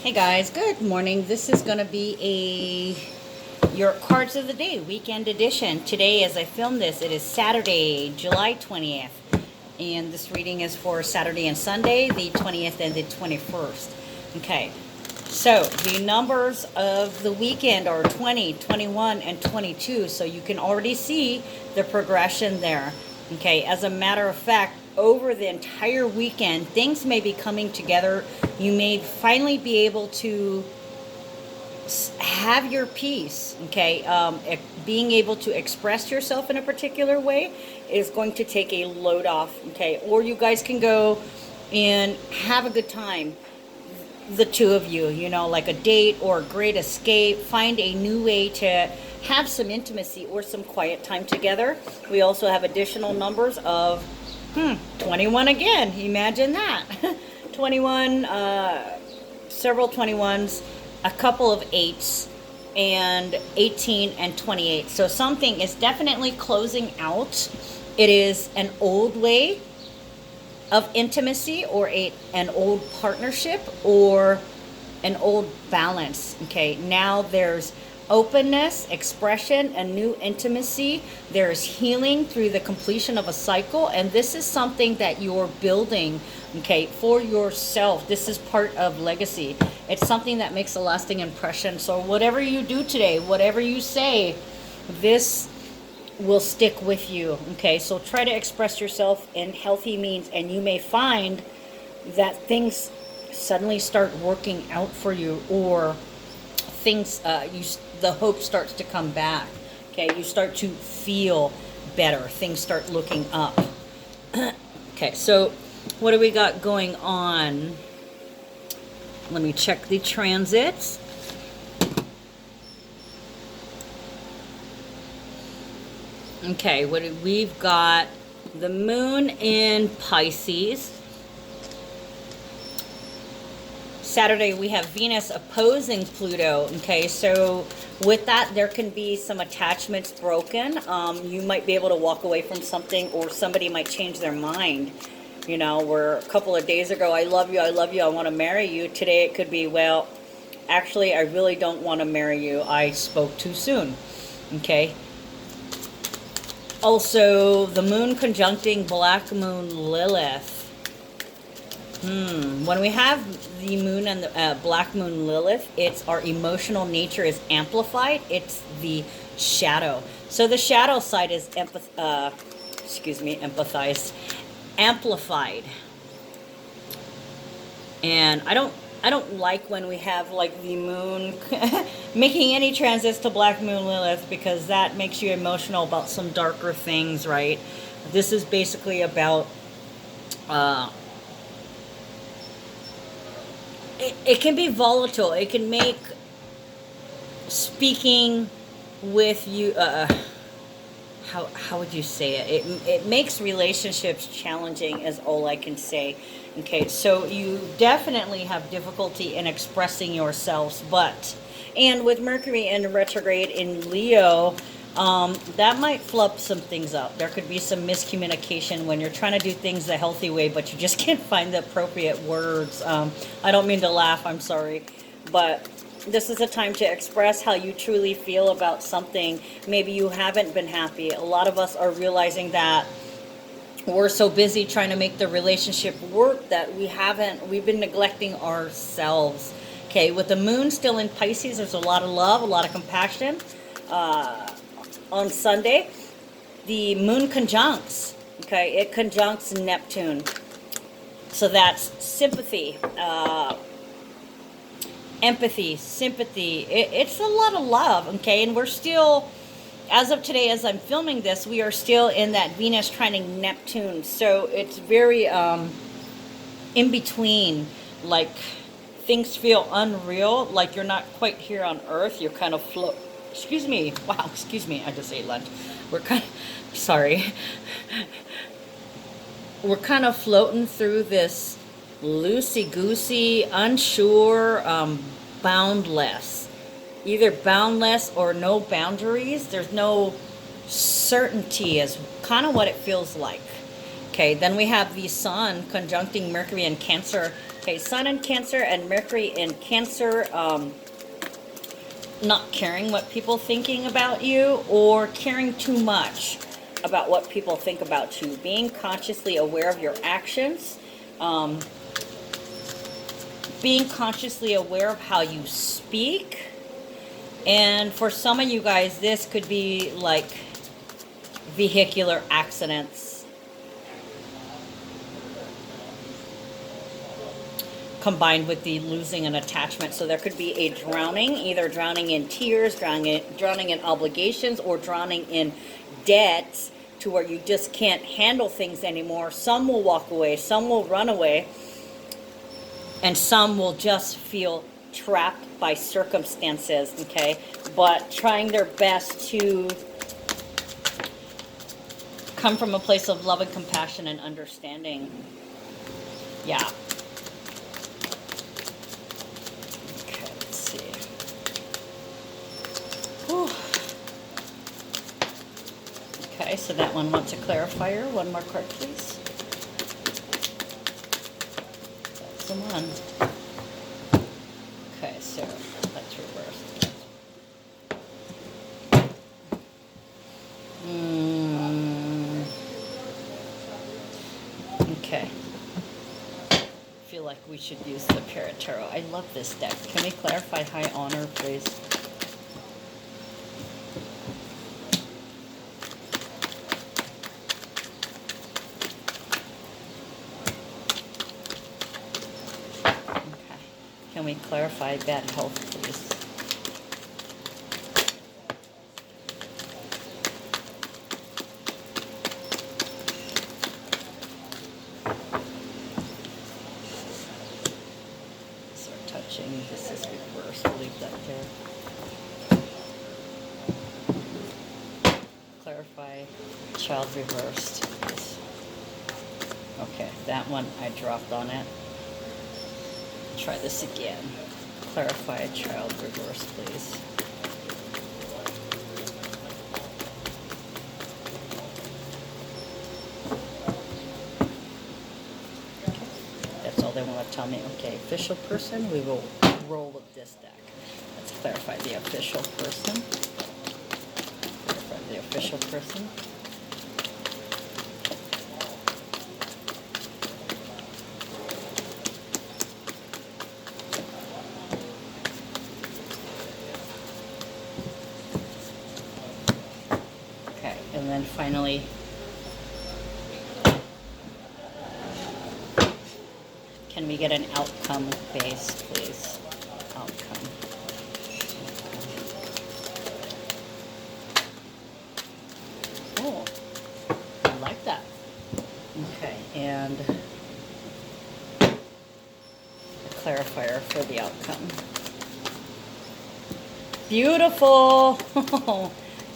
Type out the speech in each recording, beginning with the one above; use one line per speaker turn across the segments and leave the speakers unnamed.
Hey guys, good morning. This is going to be your cards of the day, weekend edition. Today as I film this, it is Saturday, July 20th. And this reading is for Saturday and Sunday, the 20th and the 21st. Okay. So, the numbers of the weekend are 20, 21, and 22. So you can already see the progression there. Okay, as a matter of fact, over the entire weekend, things may be coming together. You may finally be able to have your peace, okay? Being able to express yourself in a particular way is going to take a load off, okay? Or you guys can go and have a good time, the two of you, you know, like a date or a great escape. Find a new way to have some intimacy or some quiet time together. We also have additional numbers of 21 again. Imagine that. 21, several 21s, a couple of 8s, and 18 and 28. So something is definitely closing out. It is an old way of intimacy, or an old partnership, or an old balance. Okay, now there's openness, expression, a new intimacy. There's healing through the completion of a cycle, and this is something that you're building, okay, for yourself. This is part of legacy. It's something that makes a lasting impression. So whatever you do today, whatever you say, this will stick with you. Okay, so try to express yourself in healthy means, and you may find that things suddenly start working out for you, or things the hope starts to come back. Okay, you start to feel better, things start looking up. Okay, so what do we got going on? Let me check the transits. Okay, we've got the moon in Pisces. Saturday we have Venus opposing Pluto. Okay, so with that there can be some attachments broken. You might be able to walk away from something, or somebody might change their mind. You know, where a couple of days ago, I love you, I want to marry you. Today it could be, well, actually I really don't want to marry you. I spoke too soon. Okay. Also, the moon conjuncting black moon Lilith. When we have the moon and the black moon Lilith, it's our emotional nature is amplified. It's the shadow. So the shadow side is empathized, amplified. And I don't like when we have like the moon making any transits to black moon Lilith, because that makes you emotional about some darker things, right? This is basically about it can be volatile. It can make speaking with you, how would you say it? It makes relationships challenging, is all I can say. Okay, so you definitely have difficulty in expressing yourselves, and with Mercury in retrograde in Leo, that might flub some things up. There could be some miscommunication when you're trying to do things the healthy way, but you just can't find the appropriate words. I don't mean to laugh, I'm sorry. But this is a time to express how you truly feel about something. Maybe you haven't been happy. A lot of us are realizing that we're so busy trying to make the relationship work that we've been neglecting ourselves. Okay, with the moon still in Pisces, there's a lot of love, a lot of compassion. On Sunday, the moon conjuncts, okay, it conjuncts Neptune. So that's sympathy, empathy, sympathy. It's a lot of love, okay, and we're still, as of today, as I'm filming this, we are still in that Venus trining Neptune. So it's very in between, like things feel unreal, like you're not quite here on Earth, you're kind of excuse me, wow, excuse me, I just ate lunch. We're kind of, sorry. We're kind of floating through this loosey-goosey, unsure, boundless. Either boundless or no boundaries. There's no certainty, is kind of what it feels like. Okay, then we have the sun conjuncting Mercury in Cancer Okay, Sun in Cancer and Mercury in Cancer. Not caring what people thinking about you, or caring too much about what people think about you. Being consciously aware of your actions. Being consciously aware of how you speak. And for some of you guys, this could be like vehicular accidents combined with the losing an attachment. So there could be a drowning, either drowning in tears, drowning in obligations, or drowning in debts to where you just can't handle things anymore. Some will walk away, some will run away, and some will just feel trapped by circumstances, okay? But trying their best to come from a place of love and compassion and understanding. Yeah. Okay, let's see. Whew. Okay, so that one wants a clarifier. One more card, please. That's the one. Okay, so that's reversed. Okay. I feel like we should use the Parrot Tarot. I love this deck. Can we clarify High Honor, please? Can we clarify bad health, please? Start touching. This is reversed. We'll leave that there. Clarify child reversed, please. Okay, that one I dropped on it. Try this again. Clarify child reverse, please. Okay. That's all they want to tell me. Okay, official person, we will roll with this deck. Let's clarify the official person. Clarify the official person. And then finally, can we get an outcome base, please? Outcome. Oh, I like that. Okay, and a clarifier for the outcome. Beautiful.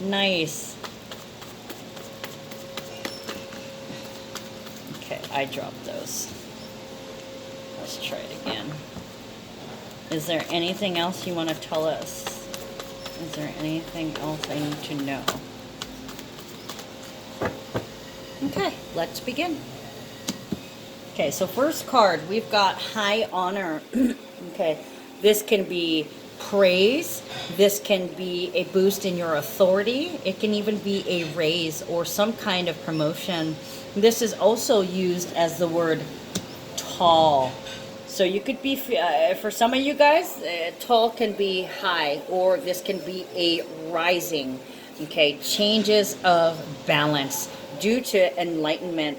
Nice. Okay, I dropped those. Let's try it again. Is there anything else you want to tell us? Is there anything else I need to know? Okay, let's begin. Okay, so first card, we've got High Honor. Okay, this can be praise. This can be a boost in your authority. It can even be a raise or some kind of promotion. This is also used as the word tall. So you could be, for some of you guys, tall can be high, or this can be a rising. Okay, changes of balance due to enlightenment.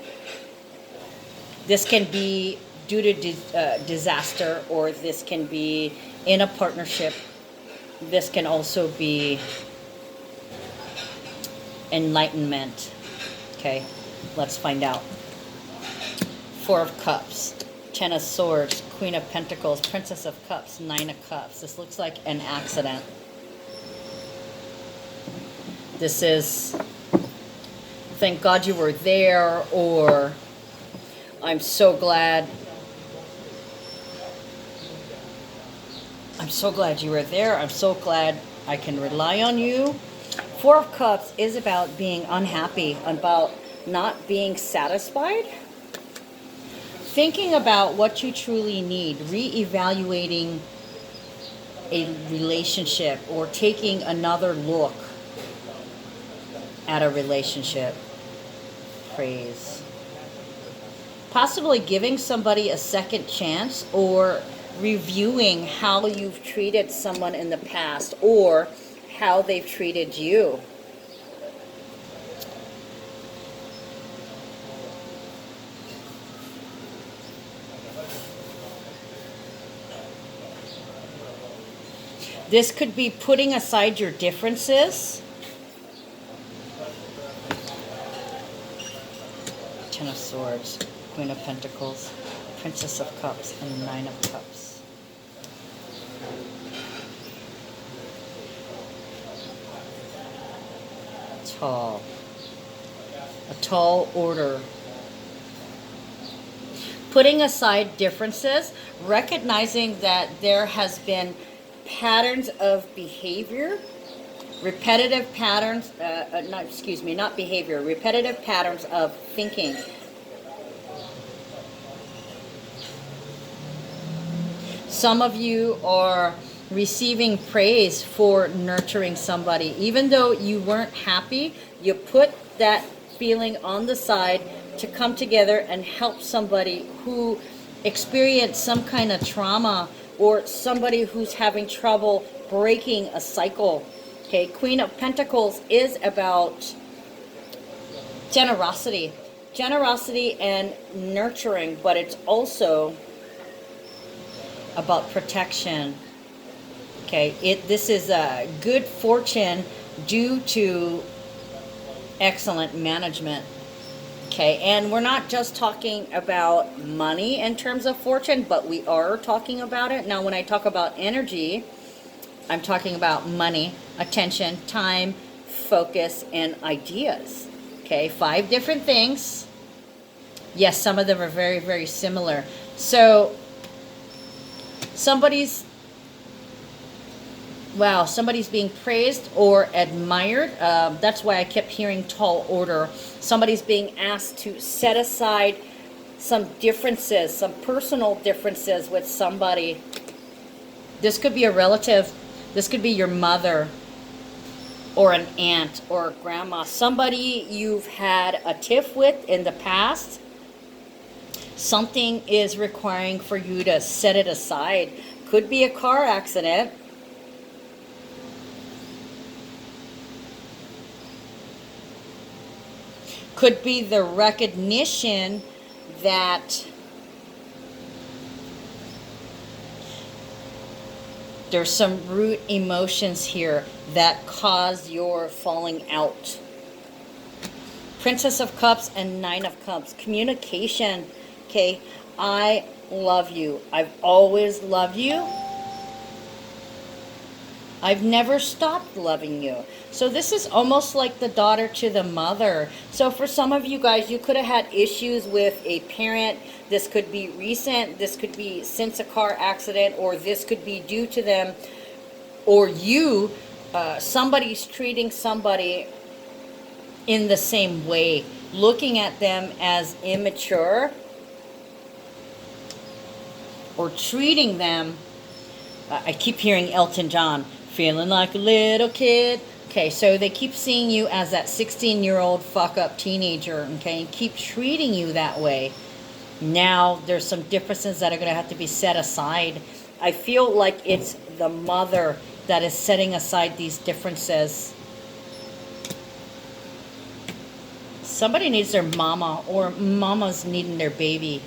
This can be due to disaster, or this can be in a partnership. This can also be enlightenment. Okay, let's find out. Four of Cups, Ten of Swords, Queen of Pentacles, Princess of Cups, Nine of Cups. This looks like an accident. This is, thank God you were there, or I'm so glad you were there. I'm so glad I can rely on you. Four of Cups is about being unhappy, about not being satisfied. thinking about what you truly need, reevaluating a relationship, or taking another look at a relationship. Praise. Possibly giving somebody a second chance, or reviewing how you've treated someone in the past, or how they've treated you. This could be putting aside your differences. Ten of Swords, Queen of Pentacles, Princess of Cups, and Nine of Cups. Tall. A tall order. Putting aside differences, recognizing that there has been patterns of behavior, repetitive patterns, not behavior, repetitive patterns of thinking. Some of you are receiving praise for nurturing somebody. Even though you weren't happy, you put that feeling on the side to come together and help somebody who experienced some kind of trauma, or somebody who's having trouble breaking a cycle. Okay, Queen of Pentacles is about generosity. Generosity and nurturing, but it's also about protection. Okay, this is a good fortune due to excellent management. Okay, and we're not just talking about money in terms of fortune, but we are talking about it. Now, when I talk about energy, I'm talking about money, attention, time, focus, and ideas. Okay, 5 different things. Yes, some of them are very, very similar. So, somebody's being praised or admired. That's why I kept hearing tall order. Somebody's being asked to set aside some differences, some personal differences with somebody. This could be a relative. This could be your mother or an aunt or a grandma. Somebody you've had a tiff with in the past. Something is requiring for you to set it aside. Could be a car accident. Could be the recognition that there's some root emotions here that cause your falling out. Princess of Cups and Nine of Cups. Communication. Okay, I love you. I've always loved you. I've never stopped loving you. So this is almost like the daughter to the mother. So for some of you guys, you could have had issues with a parent. This could be recent. This could be since a car accident, or this could be due to them, or you, somebody's treating somebody in the same way, looking at them as immature, or treating them, I keep hearing Elton John, feeling like a little kid. Okay, so they keep seeing you as that 16-year-old fuck-up teenager, okay, and keep treating you that way. Now, there's some differences that are going to have to be set aside. I feel like it's the mother that is setting aside these differences. Somebody needs their mama, or mama's needing their baby.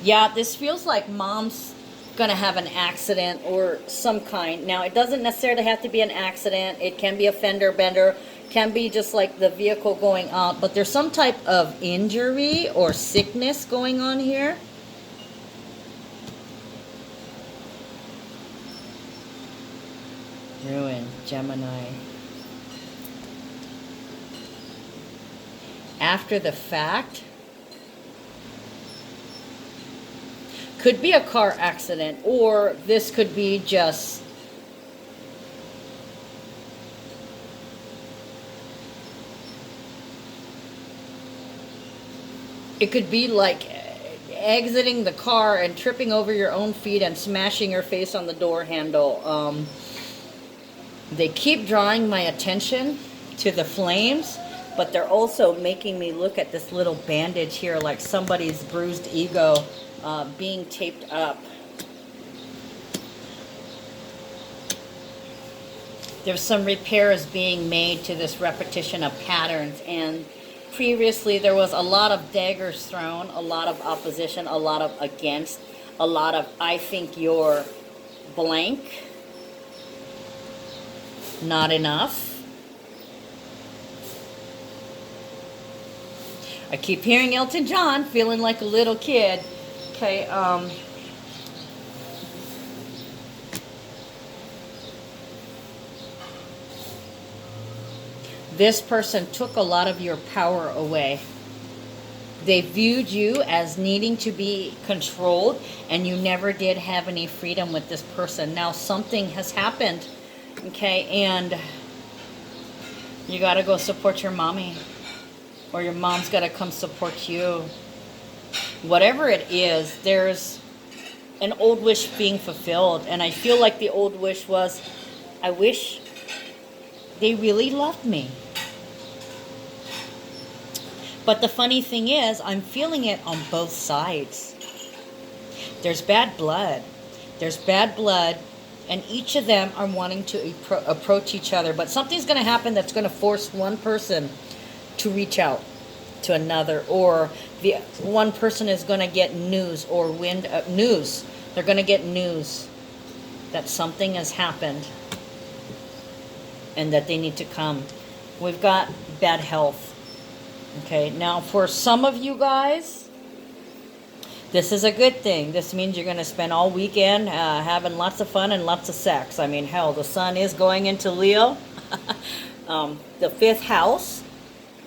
Yeah, this feels like mom's gonna have an accident or some kind. Now, it doesn't necessarily have to be an accident. It can be a fender bender, can be just like the vehicle going out, but there's some type of injury or sickness going on here. Ruin, Gemini. After the fact, could be a car accident, or this could be just It could be like exiting the car and tripping over your own feet and smashing your face on the door handle. They keep drawing my attention to the flames, but they're also making me look at this little bandage here, like somebody's bruised ego being taped up. There's some repairs being made to this repetition of patterns, and previously there was a lot of daggers thrown, a lot of opposition, a lot of against, a lot of I think you're blank, not enough. I keep hearing Elton John, feeling like a little kid. Okay, this person took a lot of your power away. They viewed you as needing to be controlled, and you never did have any freedom with this person. Now something has happened, okay, and you got to go support your mommy, or your mom's got to come support you. Whatever it is, there's an old wish being fulfilled, and I feel like the old wish was, I wish they really loved me. But the funny thing is, I'm feeling it on both sides. There's bad blood. There's bad blood, and each of them are wanting to approach each other. But something's going to happen that's going to force one person to reach out to another, or the one person is going to get news or news. They're going to get news that something has happened and that they need to come. We've got bad health. Okay, now for some of you guys, this is a good thing. This means you're going to spend all weekend having lots of fun and lots of sex. I mean, hell, the sun is going into Leo, the 5th house.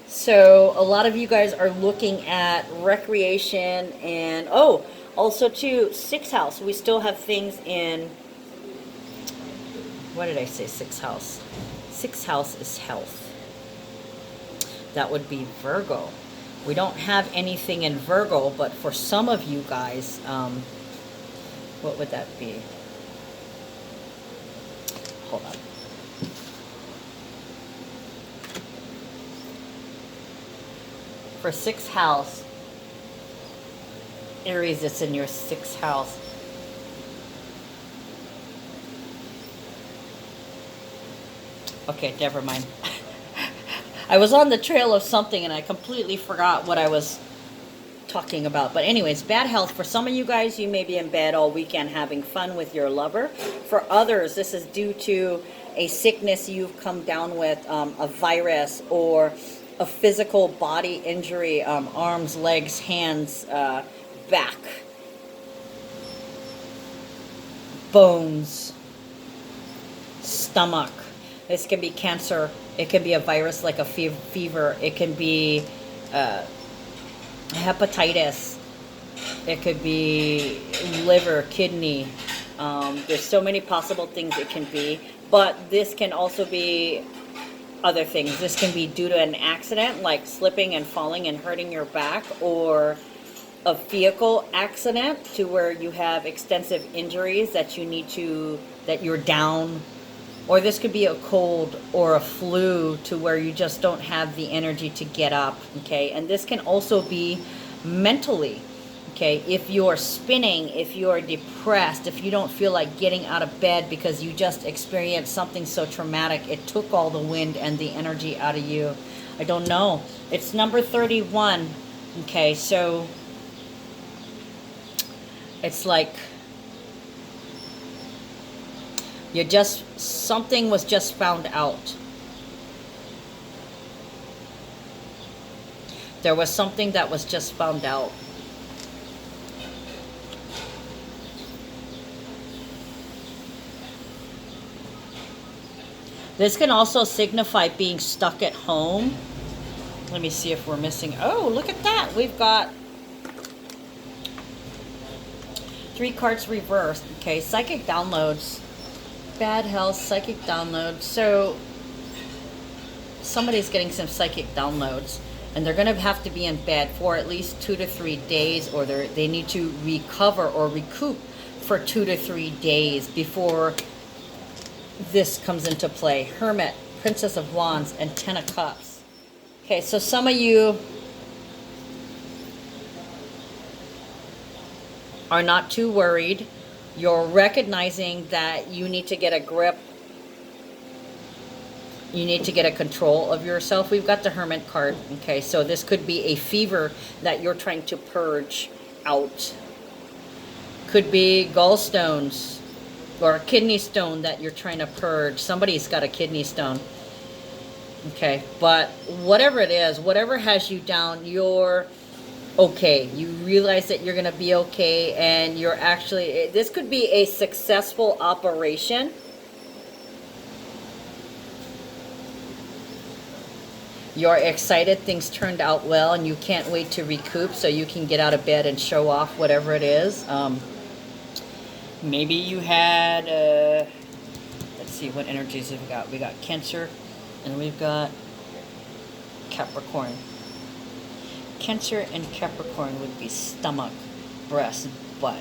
So a lot of you guys are looking at recreation and, oh, also too, 6th house. We still have things in, what did I say, 6th house? 6th house is health. That would be Virgo. We don't have anything in Virgo, but for some of you guys, what would that be? Hold on. For 6th house, Aries, it's in your 6th house. Okay, never mind. I was on the trail of something and I completely forgot what I was talking about. But anyways, bad health. For some of you guys, you may be in bed all weekend having fun with your lover. For others, this is due to a sickness you've come down with, a virus or a physical body injury, arms, legs, hands, back, bones, stomach. This can be cancer. It can be a virus like a fever. It can be hepatitis. It could be liver, kidney. There's so many possible things it can be. But this can also be other things. This can be due to an accident, like slipping and falling and hurting your back, or a vehicle accident to where you have extensive injuries that you need to, that you're down. Or this could be a cold or a flu to where you just don't have the energy to get up, okay? And this can also be mentally, okay? If you're spinning, if you're depressed, if you don't feel like getting out of bed because you just experienced something so traumatic, it took all the wind and the energy out of you. I don't know. It's number 31, okay? So it's like something was just found out. There was something that was just found out. This can also signify being stuck at home. Let me see if we're missing. Oh, look at that. We've got 3 cards reversed. Okay, psychic downloads. Bad health, psychic downloads. So somebody's getting some psychic downloads. And they're going to have to be in bed for at least 2 to 3 days, or they need to recover or recoup for 2 to 3 days before this comes into play. Hermit, Princess of Wands, and Ten of Cups. Okay, so some of you are not too worried. You're recognizing that you need to get a grip. You need to get a control of yourself. We've got the Hermit card. Okay, so this could be a fever that you're trying to purge out. Could be gallstones or a kidney stone that you're trying to purge. Somebody's got a kidney stone. Okay, but whatever it is, whatever has you down, you're okay. You realize that you're going to be okay, and you're actually, this could be a successful operation. You're excited, things turned out well, and you can't wait to recoup so you can get out of bed and show off whatever it is. Maybe you had, let's see, what energies have we got? We got Cancer, and we've got Capricorn. Cancer and Capricorn would be stomach, breast, butt.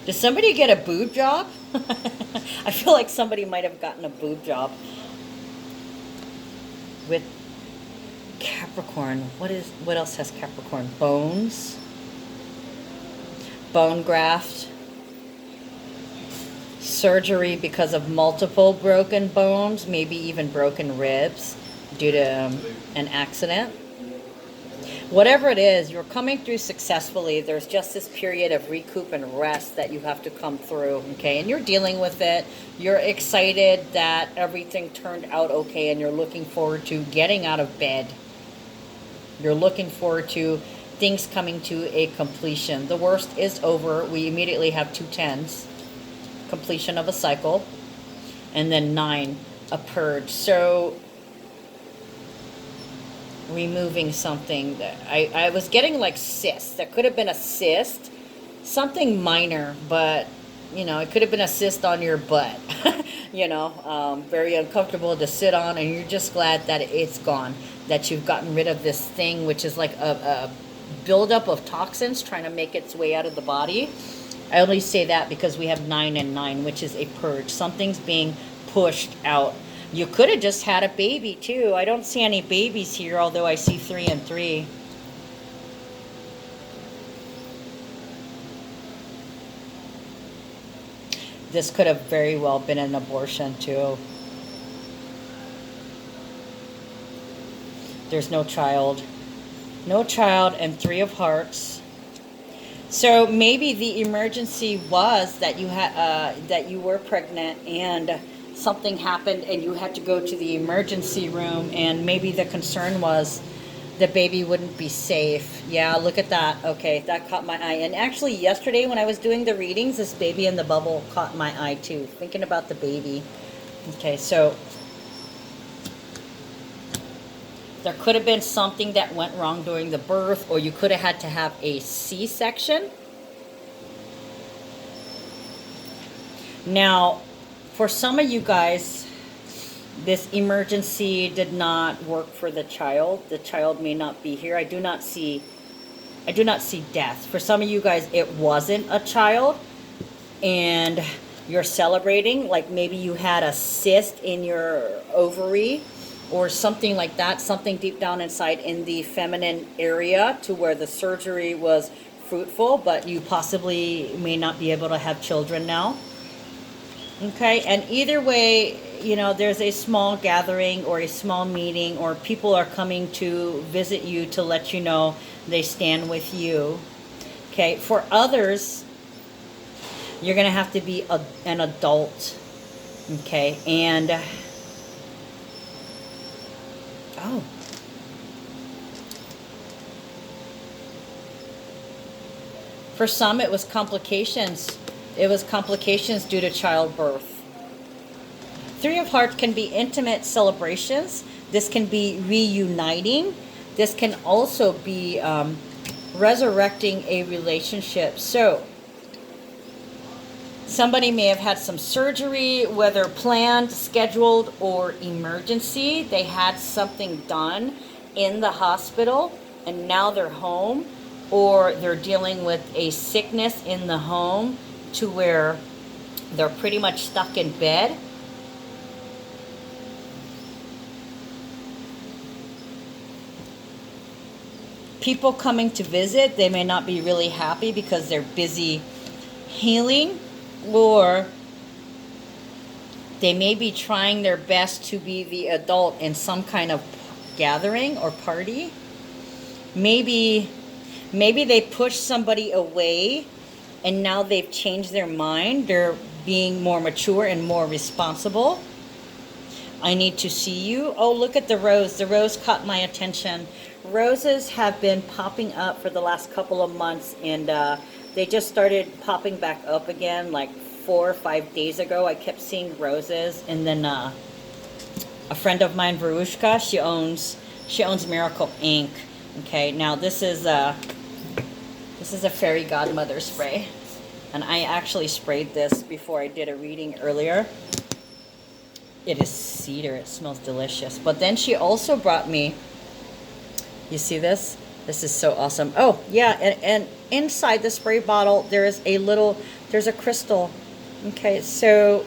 Did somebody get a boob job? I feel like somebody might have gotten a boob job. With Capricorn, what else has Capricorn? Bones, bone graft, surgery because of multiple broken bones, maybe even broken ribs due to an accident. Whatever it is, you're coming through successfully. There's just this period of recoup and rest that you have to come through, okay? And you're dealing with it. You're excited that everything turned out okay, and you're looking forward to getting out of bed. You're looking forward to things coming to a completion. The worst is over. We immediately have 2 tens, completion of a cycle, and then 9, a purge. So removing something that I was getting like cysts. That could have been a cyst, something minor, but you know, it could have been a cyst on your butt. You know, very uncomfortable to sit on, and you're just glad that it's gone, that you've gotten rid of this thing, which is like a buildup of toxins trying to make its way out of the body. I only say that because we have 9 and 9, which is a purge. Something's being pushed out. You could have just had a baby too. I don't see any babies here, although I see 3 and 3. This could have very well been an abortion too. There's no child. No child, and 3 of hearts. So maybe the emergency was that you had that you were pregnant and something happened and you had to go to the emergency room, and maybe the concern was the baby wouldn't be safe. Yeah, look at that. Okay, that caught my eye. And actually yesterday when I was doing the readings, this baby in the bubble caught my eye too, thinking about the baby. Okay, so there could have been something that went wrong during the birth, or you could have had to have a C-section. Now, for some of you guys, this emergency did not work for the child. The child may not be here. I do not see death. For some of you guys, it wasn't a child, and you're celebrating. Like maybe you had a cyst in your ovary or something like that, something deep down inside in the feminine area to where the surgery was fruitful, but you possibly may not be able to have children now. Okay, and either way, you know, there's a small gathering or a small meeting, or people are coming to visit you to let you know they stand with you. Okay, for others, you're going to have to be an adult. Okay, and oh, for some it was complications. It was complications due to childbirth. 3 of Hearts can be intimate celebrations. This can be reuniting. This can also be resurrecting a relationship. So Somebody may have had some surgery, whether planned, scheduled, or emergency. They had something done in the hospital and now they're home, or they're dealing with a sickness in the home to where they're pretty much stuck in bed. People coming to visit, they may not be really happy because they're busy healing, or they may be trying their best to be the adult in some kind of gathering or party. Maybe they push somebody away and now they've changed their mind. They're being more mature and more responsible. I need to see you. Oh, look at the rose. The rose caught my attention. Roses have been popping up for the last couple of months, and they just started popping back up again like 4 or 5 days ago. I kept seeing roses, and then a friend of mine, Verushka, she owns Miracle Ink. Okay, now this is a fairy godmother spray, and I actually sprayed this before I did a reading earlier. It is cedar. It smells delicious. But then she also brought me, you see this? This is so awesome. Oh, yeah, and inside the spray bottle, there's a crystal. Okay, so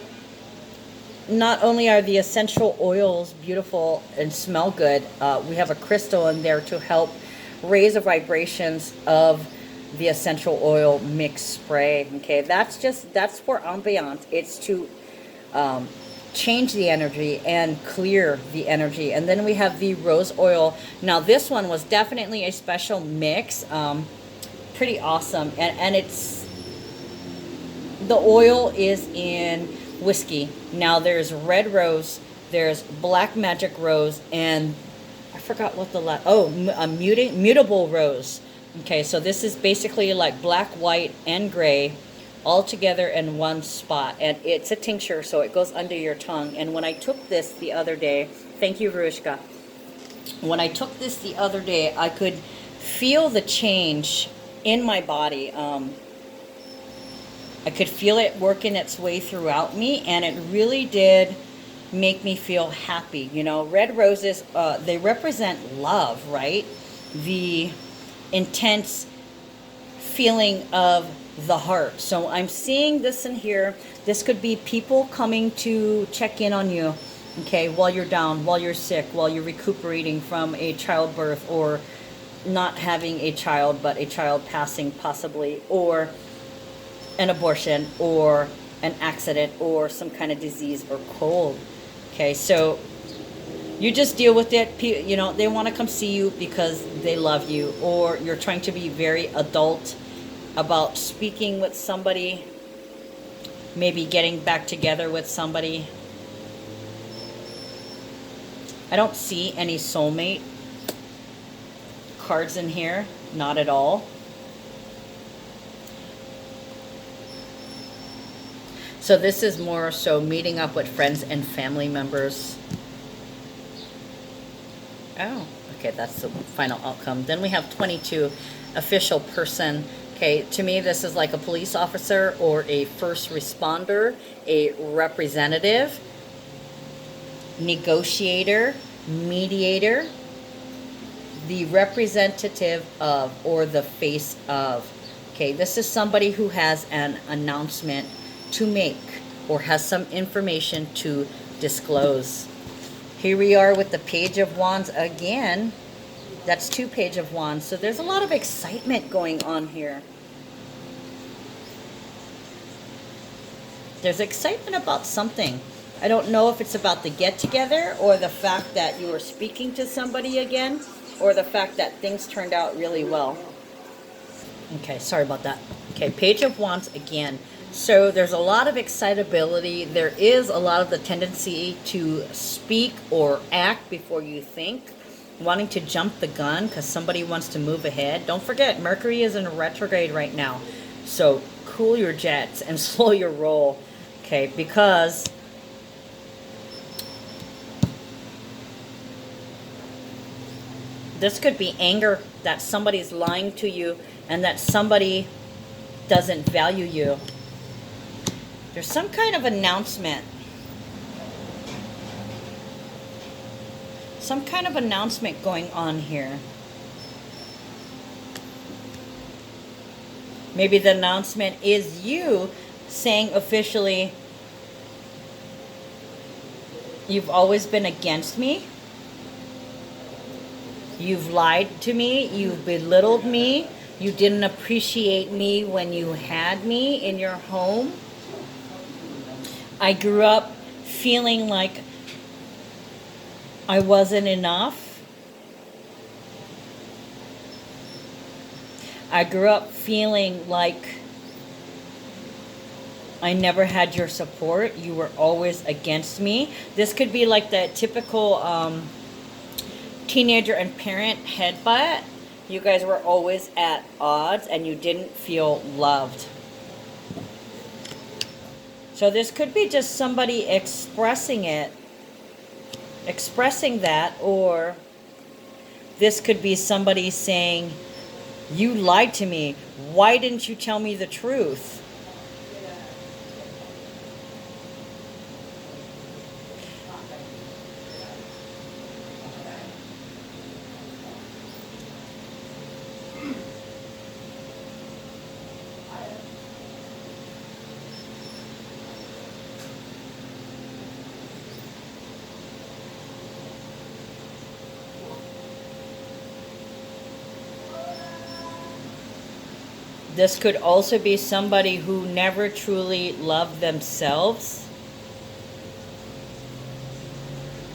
not only are the essential oils beautiful and smell good, we have a crystal in there to help raise the vibrations of the essential oil mix spray. Okay, that's for ambiance. It's to change the energy and clear the energy. And then we have the rose oil. Now this one was definitely a special mix, pretty awesome, and it's, the oil is in whiskey. Now there's red rose, there's black magic rose, and I forgot what the a mutable rose. Okay, so this is basically like black, white, and gray all together in one spot, and it's a tincture, so it goes under your tongue. And when I took this the other day, thank you, Verushka. When I took this the other day, I could feel the change in my body. I could feel it working its way throughout me, and it really did make me feel happy. You know, red roses, they represent love, right? The intense feeling of the heart. So I'm seeing this in here. This could be people coming to check in on you, okay, while you're down, while you're sick, while you're recuperating from a childbirth, or not having a child, but a child passing possibly, or an abortion, or an accident, or some kind of disease or cold. Okay, so you just deal with it. You know, they want to come see you because they love you, or you're trying to be very adult about speaking with somebody, maybe getting back together with somebody. I don't see any soulmate cards in here, not at all. So this is more so meeting up with friends and family members. Oh, okay, that's the final outcome. Then we have 22, official person. Okay, to me, this is like a police officer or a first responder, a representative, negotiator, mediator, the representative of, or the face of. Okay, this is somebody who has an announcement to make or has some information to disclose. Here we are with the Page of Wands again. That's 2 Page of Wands. So there's a lot of excitement going on here. There's excitement about something. I don't know if it's about the get-together, or the fact that you are speaking to somebody again, or the fact that things turned out really well. Okay, sorry about that. Okay, Page of Wands again. So there's a lot of excitability. There is a lot of the tendency to speak or act before you think, wanting to jump the gun because somebody wants to move ahead. Don't forget, Mercury is in retrograde right now. So cool your jets and slow your roll, okay? Because this could be anger that somebody's lying to you and that somebody doesn't value you. There's some kind of announcement. Some kind of announcement going on here. Maybe the announcement is you saying officially, you've always been against me. You've lied to me. You've belittled me. You didn't appreciate me when you had me in your home. I grew up feeling like I wasn't enough. I grew up feeling like I never had your support. You were always against me. This could be like the typical teenager and parent headbutt. You guys were always at odds and you didn't feel loved. So this could be just somebody expressing that, or this could be somebody saying, you lied to me. Why didn't you tell me the truth? This could also be somebody who never truly loved themselves.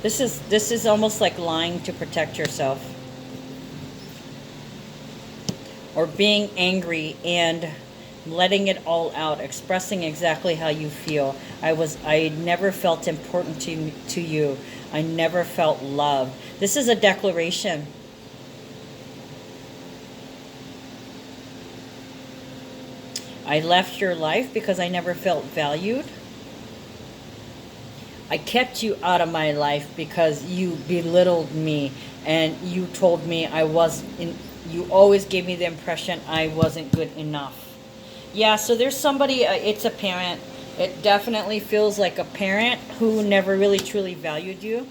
This is almost like lying to protect yourself. Or being angry and letting it all out, expressing exactly how you feel. I never felt important to you. I never felt loved. This is a declaration. I left your life because I never felt valued. I kept you out of my life because you belittled me and you told me you always gave me the impression I wasn't good enough. Yeah, so there's somebody, it's a parent. It definitely feels like a parent who never really truly valued you.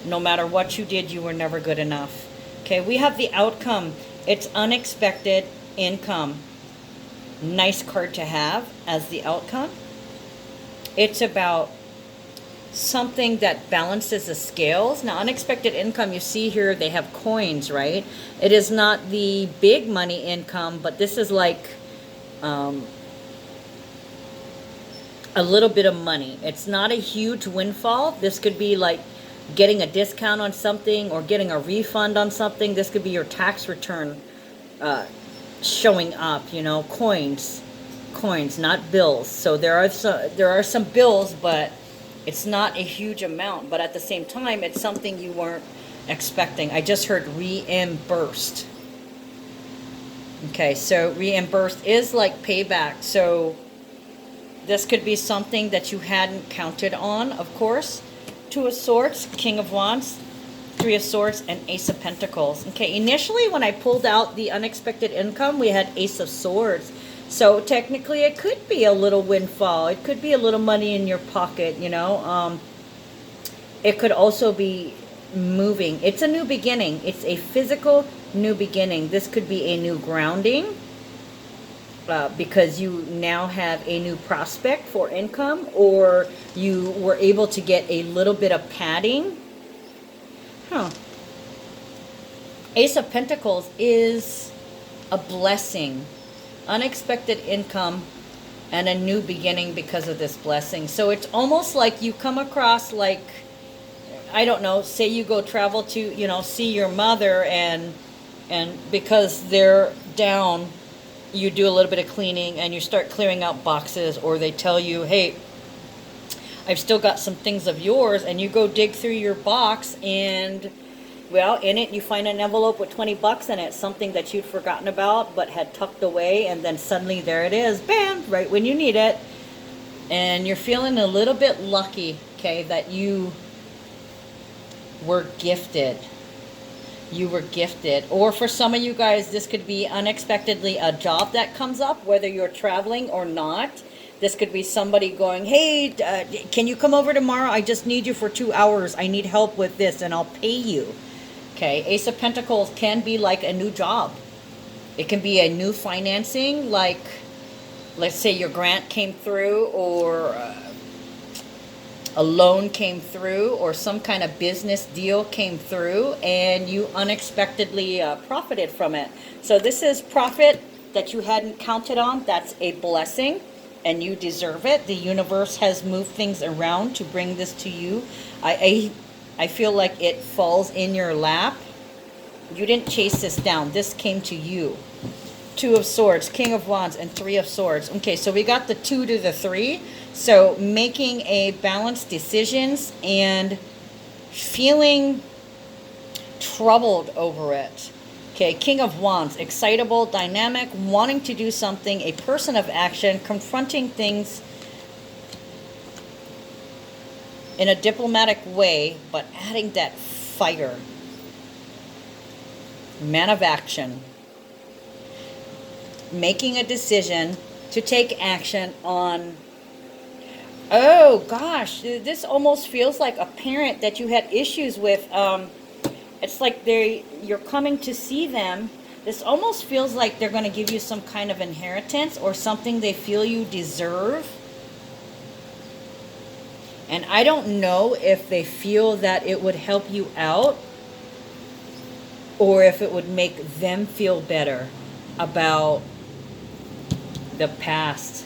No matter what you did, you were never good enough. Okay, we have the outcome. It's unexpected income. Nice card to have as the outcome. It's about something that balances the scales. Now, unexpected income, you see here they have coins, right? It is not the big money income, but this is like a little bit of money. It's not a huge windfall. This could be like getting a discount on something or getting a refund on something. This could be your tax return showing up, you know, coins, not bills. So there are some bills, but it's not a huge amount. But at the same time, it's something you weren't expecting. I just heard reimbursed. Okay, so reimbursed is like payback. So this could be something that you hadn't counted on, of course. Two of Swords, King of Wands, Three of Swords, and Ace of Pentacles. Okay, initially when I pulled out the unexpected income, we had Ace of Swords. So technically it could be a little windfall. It could be a little money in your pocket, you know. It could also be moving. It's a new beginning. It's a physical new beginning. This could be a new grounding because you now have a new prospect for income, or you were able to get a little bit of padding. Ace of Pentacles is a blessing, unexpected income, and a new beginning because of this blessing. So it's almost like you come across, like, I don't know, say you go travel to, you know, see your mother, and because they're down, you do a little bit of cleaning and you start clearing out boxes, or they tell you, hey, I've still got some things of yours, and you go dig through your box, and well, in it you find an envelope with 20 bucks in it, something that you'd forgotten about but had tucked away, and then suddenly there it is, bam, right when you need it. And you're feeling a little bit lucky, okay, that you were gifted. You were gifted. Or for some of you guys, this could be unexpectedly a job that comes up, whether you're traveling or not. This could be somebody going, hey, can you come over tomorrow? I just need you for 2 hours. I need help with this, and I'll pay you. Okay, Ace of Pentacles can be like a new job. It can be a new financing, like, let's say your grant came through, or a loan came through, or some kind of business deal came through, and you unexpectedly profited from it. So this is profit that you hadn't counted on. That's a blessing, and you deserve it. The universe has moved things around to bring this to you. I feel like it falls in your lap. You didn't chase this down. This came to you. 2 of Swords, King of Wands, and 3 of Swords. Okay, so we got the 2 to the 3. So making a balanced decisions and feeling troubled over it. Okay, King of Wands, excitable, dynamic, wanting to do something, a person of action, confronting things in a diplomatic way, but adding that fire. Man of action. Making a decision to take action on, oh gosh, this almost feels like a parent that you had issues with. It's like you're coming to see them. This almost feels like they're going to give you some kind of inheritance or something they feel you deserve. And I don't know if they feel that it would help you out or if it would make them feel better about the past.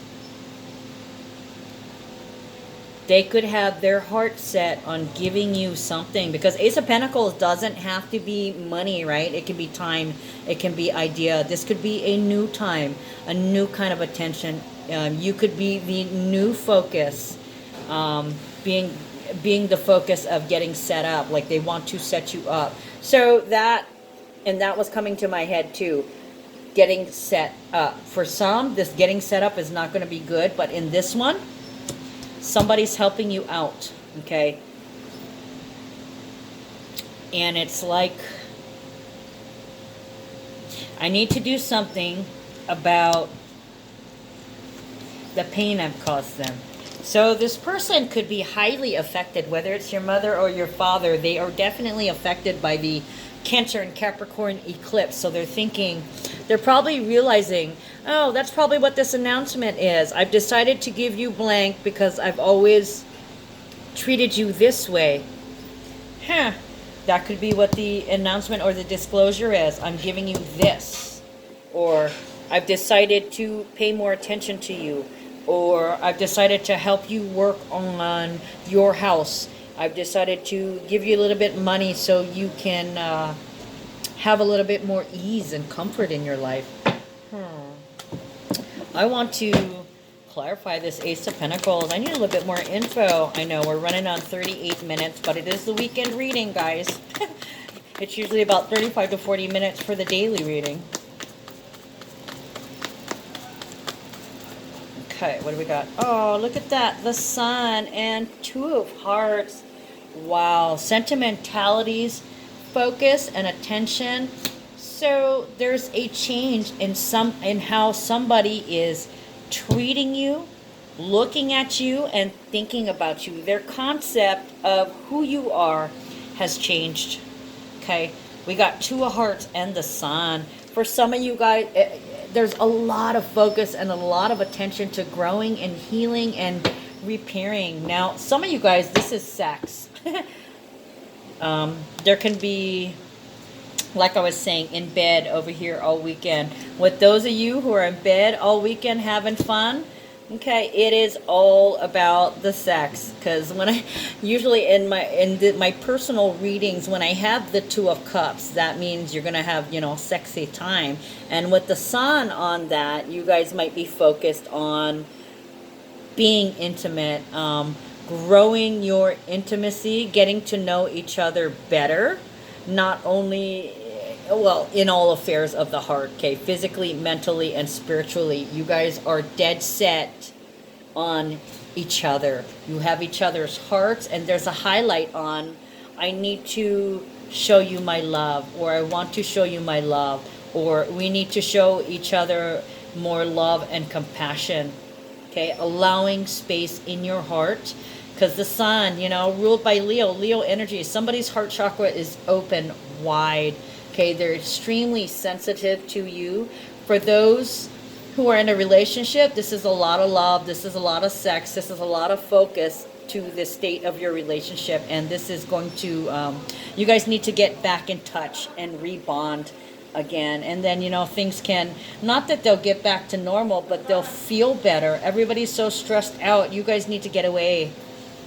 They could have their heart set on giving you something, because Ace of Pentacles doesn't have to be money, right? It can be time, it can be idea. This could be a new time, a new kind of attention. You could be the new focus, being the focus of getting set up, like they want to set you up. So that, and that was coming to my head too. Getting set up. For some, this getting set up is not going to be good, but in this one, somebody's helping you out, okay? And it's like, I need to do something about the pain I've caused them. So this person could be highly affected, whether it's your mother or your father. They are definitely affected by the Cancer and Capricorn eclipse. So they're thinking, they're probably realizing, oh, that's probably what this announcement is. I've decided to give you blank because I've always treated you this way. Huh. That could be what the announcement or the disclosure is. I'm giving you this. Or I've decided to pay more attention to you. Or I've decided to help you work on your house. I've decided to give you a little bit of money so you can have a little bit more ease and comfort in your life. I want to clarify this Ace of Pentacles. I need a little bit more info. I know we're running on 38 minutes, but it is the weekend reading, guys. It's usually about 35 to 40 minutes for the daily reading. Okay, what do we got? Oh, look at that. The Sun and 2 of Hearts. Wow. Sentimentalities, focus, and attention. So there's a change in how somebody is treating you, looking at you, and thinking about you. Their concept of who you are has changed. Okay, we got 2 of Hearts and the Sun. For some of you guys, there's a lot of focus and a lot of attention to growing and healing and repairing. Now, some of you guys, this is sex. There can be, like I was saying, in bed over here all weekend. With those of you who are in bed all weekend having fun, okay, it is all about the sex. Because when I usually in my personal readings, when I have the 2 of Cups, that means you're gonna have, sexy time. And with the Sun on that, you guys might be focused on being intimate, growing your intimacy, getting to know each other better, not only, well, in all affairs of the heart, okay, physically, mentally, and spiritually. You guys are dead set on each other. You have each other's hearts, and there's a highlight on, I need to show you my love, or I want to show you my love, or we need to show each other more love and compassion. Okay, allowing space in your heart. Because the sun, you know, ruled by Leo, Leo energy, somebody's heart chakra is open wide. Okay, they're extremely sensitive to you. For those who are in a relationship, this is a lot of love, this is a lot of sex, this is a lot of focus to the state of your relationship. And this is going to, you guys need to get back in touch and rebond again. And then, you know, things can, not that they'll get back to normal, but they'll feel better. Everybody's so stressed out. You guys need to get away.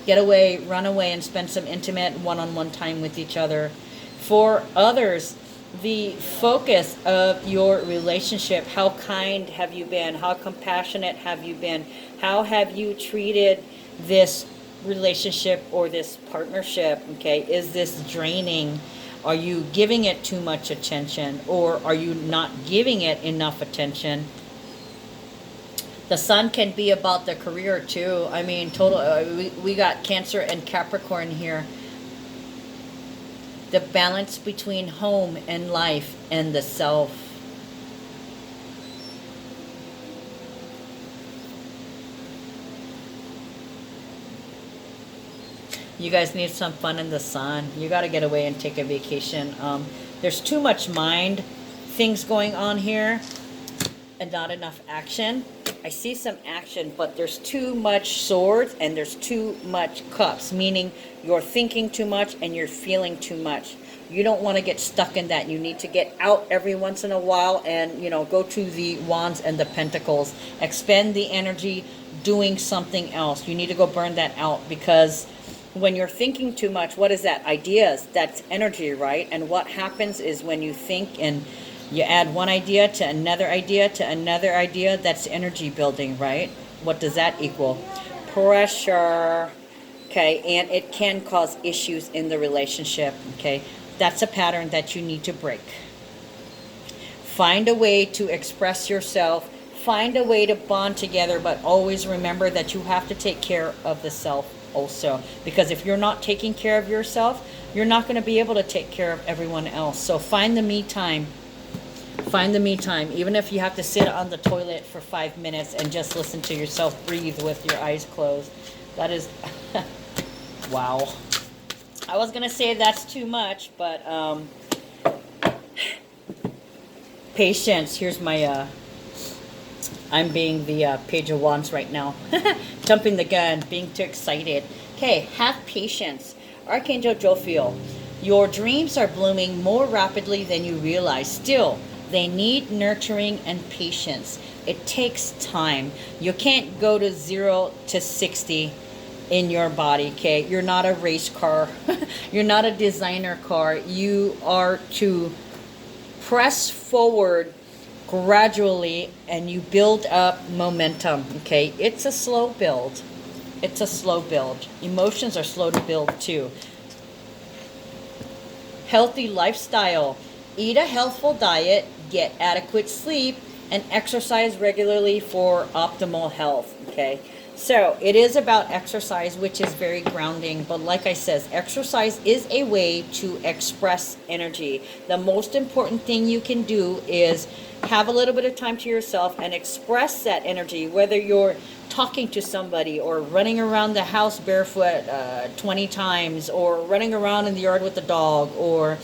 Get away, run away, and spend some intimate one-on-one time with each other. For others, the focus of your relationship, how kind have you been? How compassionate have you been? How have you treated this relationship or this partnership? Okay, is this draining? Are you giving it too much attention, or are you not giving it enough attention? The sun can be about the career too. I mean, total. We got Cancer and Capricorn here. The balance between home and life and the self. You guys need some fun in the sun. You got to get away and take a vacation. There's too much mind things going on here and not enough action. I see some action, but there's too much swords and there's too much cups, meaning you're thinking too much and you're feeling too much. You don't want to get stuck in that. You need to get out every once in a while and, you know, go to the Wands and the Pentacles. Expend the energy doing something else. You need to go burn that out, because when you're thinking too much, what is that? Ideas. That's energy, right? And what happens is when you think and you add one idea to another idea to another idea, that's energy building, right? What does that equal? Pressure. Okay, and it can cause issues in the relationship. Okay, that's a pattern that you need to break. Find a way to express yourself. Find a way to bond together, but always remember that you have to take care of the self also. Because if you're not taking care of yourself, you're not going to be able to take care of everyone else. So find the me time. Find the me time, even if you have to sit on the toilet for 5 minutes and just listen to yourself breathe with your eyes closed. That is, wow. I was going to say that's too much, but patience. Here's my, I'm being the Page of Wands right now. Jumping the gun, being too excited. Okay, have patience. Archangel Jophiel, your dreams are blooming more rapidly than you realize. Still, they need nurturing and patience. It takes time. You can't go to 0 to 60 in your body, okay? You're not a race car. You're not a designer car. You are to press forward gradually, and you build up momentum, okay? It's a slow build. It's a slow build. Emotions are slow to build too. Healthy lifestyle. Eat a healthful diet, get adequate sleep, and exercise regularly for optimal health, okay? So it is about exercise, which is very grounding. But like I says, exercise is a way to express energy. The most important thing you can do is have a little bit of time to yourself and express that energy, whether you're talking to somebody or running around the house barefoot 20 times, or running around in the yard with the dog, or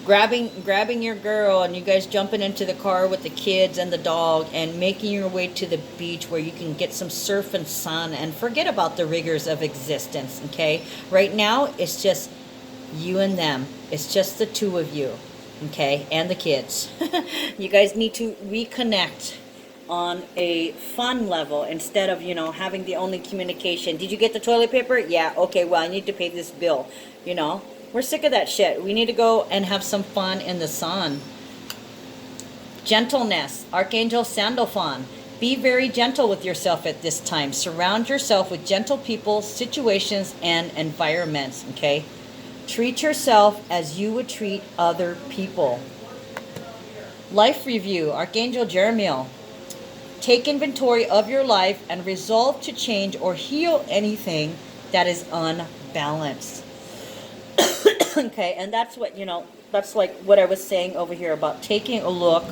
grabbing your girl and you guys jumping into the car with the kids and the dog and making your way to the beach where you can get some surf and sun and forget about the rigors of existence, okay? Right now, it's just you and them. It's just the two of you, okay? And the kids. You guys need to reconnect on a fun level instead of, you know, having the only communication. Did you get the toilet paper? Yeah, okay, well, I need to pay this bill, you know? We're sick of that shit. We need to go and have some fun in the sun. Gentleness. Archangel Sandalphon. Be very gentle with yourself at this time. Surround yourself with gentle people, situations, and environments, okay? Treat yourself as you would treat other people. Life review. Archangel Jeremiel. Take inventory of your life and resolve to change or heal anything that is unbalanced. Okay, and that's what, you know, that's like what I was saying over here about taking a look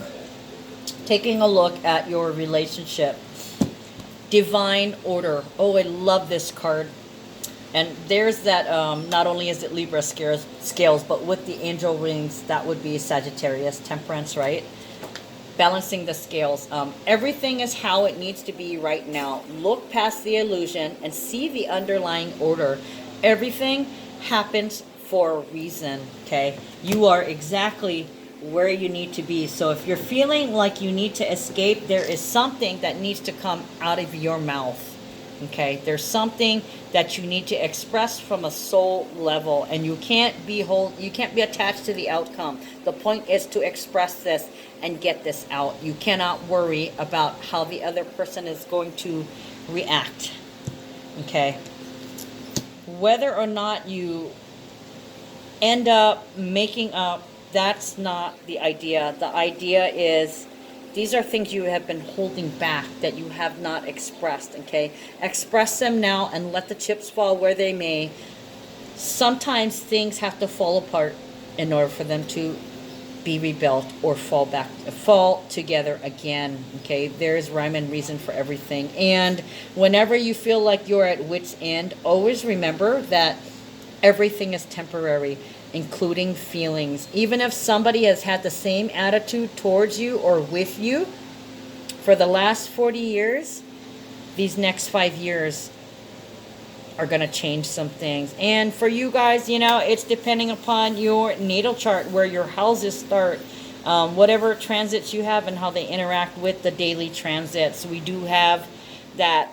at your relationship. Divine order. Oh, I love this card. And there's that, not only is it Libra scales, but with the angel rings, that would be Sagittarius, Temperance, right? Balancing the scales. Everything is how it needs to be right now. Look past the illusion and see the underlying order. Everything happens for a reason, okay? You are exactly where you need to be. So if you're feeling like you need to escape, there is something that needs to come out of your mouth. Okay, there's something that you need to express from a soul level, and you can't be attached to the outcome. The point is to express this and get this out. You cannot worry about how the other person is going to react. Okay, whether or not you end up making up, that's not the idea. The idea is these are things you have been holding back that you have not expressed, okay? Express them now and let the chips fall where they may. Sometimes things have to fall apart in order for them to be rebuilt or fall together again, okay? There's rhyme and reason for everything. And whenever you feel like you're at wit's end, always remember that everything is temporary, including feelings. Even if somebody has had the same attitude towards you or with you for the last 40 years, these next 5 years are going to change some things. And for you guys, you know, it's depending upon your natal chart where your houses start, whatever transits you have and how they interact with the daily transits. We do have that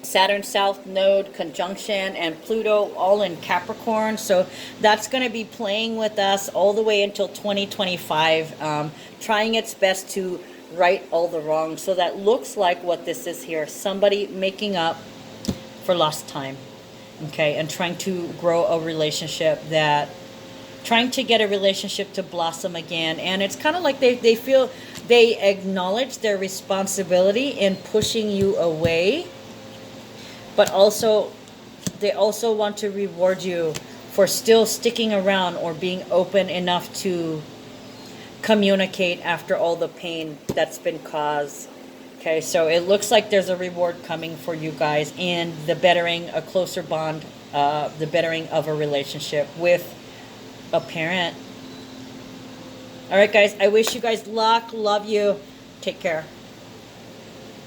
Saturn South Node conjunction and Pluto all in Capricorn. So that's going to be playing with us all the way until 2025, trying its best to right all the wrongs. So that looks like what this is here. Somebody making up for lost time, okay, and trying to grow a relationship trying to get a relationship to blossom again. And it's kind of like they feel they acknowledge their responsibility in pushing you away, but also they also want to reward you for still sticking around or being open enough to communicate after all the pain that's been caused. Okay, so it looks like there's a reward coming for you guys and the bettering, a closer bond, the bettering of a relationship with a parent. All right, guys, I wish you guys luck. Love you. Take care.